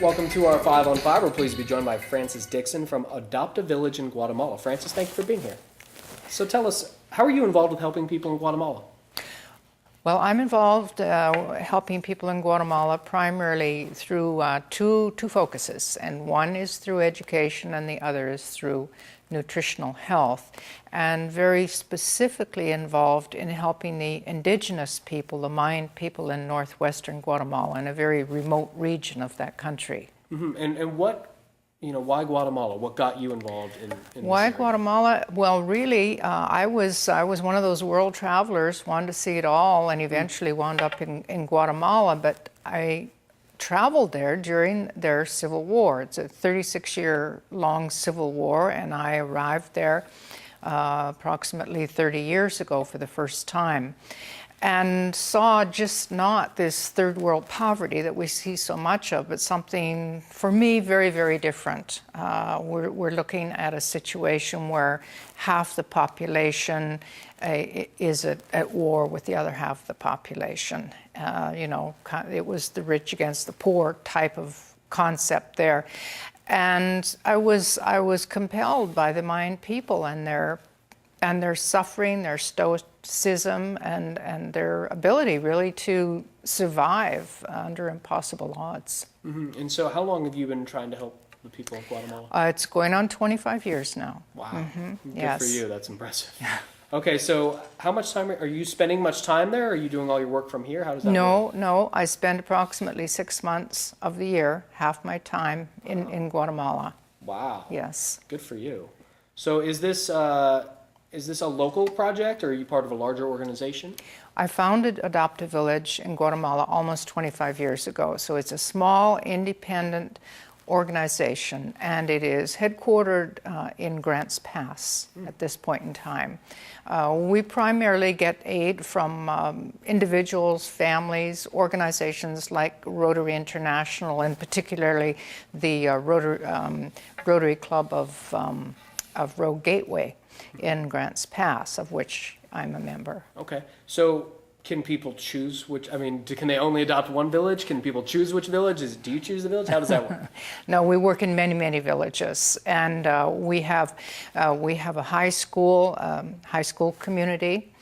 Welcome to our 5 on 5. We're pleased to be joined by Francess Dixon from Adopt a Village in Guatemala. Francess, thank you for being here. So tell us, how are you involved with helping people in Guatemala? Well, I'm involved helping people in Guatemala primarily through two focuses, and one is through education and the other is through nutritional health, and very specifically involved in helping the indigenous people, the Mayan people in northwestern Guatemala, in a very remote region of that country. Mm-hmm. And what, why Guatemala? What got you involved in Why this area? Guatemala? Well, really, I was one of those world travelers, wanted to see it all, and eventually wound up in Guatemala. But I traveled there during their civil war. It's a 36-year-long civil war, and I arrived there approximately 30 years ago for the first time, and saw just not this third world poverty that we see so much of, but something, for me, very, very different. We're looking at a situation where half the population is at war with the other half of the population. It was the rich against the poor type of concept there. And I was compelled by the Mayan people and their suffering, their stoicism, and their ability really to survive under impossible odds. Mm-hmm. And so how long have you been trying to help the people of Guatemala? It's going on 25 years now. Wow. Mm-hmm. Good Yes. for you. That's impressive. Okay, so how much time are you spending much time there? Are you doing all your work from here? How does that work? No. I spend approximately 6 months of the year, half my time in Guatemala. Wow. Yes. Good for you. So is this a local project, or are you part of a larger organization? I founded Adopt a Village in Guatemala almost 25 years ago. So it's a small, independent organization, and it is headquartered in Grants Pass at this point in time. We primarily get aid from individuals, families, organizations like Rotary International, and particularly the Rotary Club of Road Gateway in Grants Pass, of which I'm a member. Okay, so can people choose can they only adopt one village? Can people choose which village? Do you choose the village? How does that work? No, we work in many, many villages, and we have a high school community,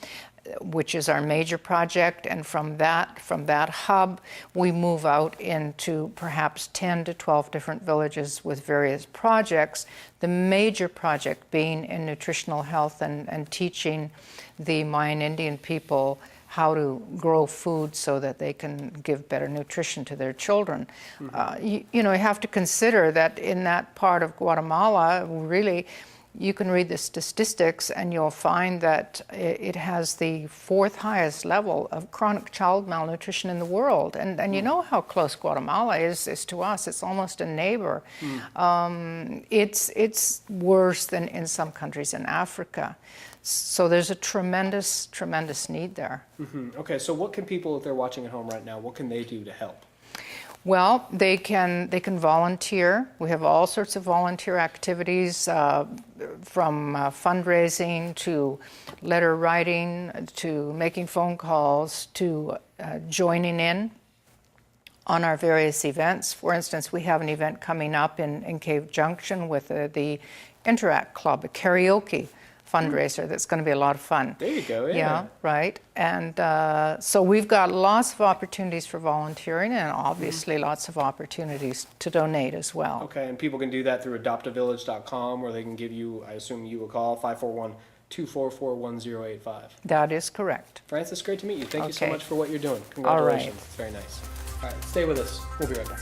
which is our major project, and from that hub, we move out into perhaps 10 to 12 different villages with various projects, the major project being in nutritional health and teaching the Mayan Indian people how to grow food so that they can give better nutrition to their children. Mm-hmm. You have to consider that in that part of Guatemala, really, you can read the statistics and you'll find that it has the 4th highest level of chronic child malnutrition in the world. And you know how close Guatemala is to us. It's almost a neighbor. It's worse than in some countries in Africa. So there's a tremendous, tremendous need there. Mm-hmm. Okay, so what can people, if they're watching at home right now, what can they do to help? Well, they can volunteer. We have all sorts of volunteer activities, from fundraising to letter writing to making phone calls to joining in on our various events. For instance, we have an event coming up in Cave Junction with the Interact Club, a karaoke fundraiser that's going to be a lot of fun. There you go, yeah. Yeah, right. And so we've got lots of opportunities for volunteering and obviously lots of opportunities to donate as well. Okay, and people can do that through adoptavillage.com, or they can give you, I assume you will call, 541-244-1085. That is correct. Francess, great to meet you. Thank you so Okay. much for what you're doing. Congratulations. All right. It's very nice. All right, stay with us. We'll be right back.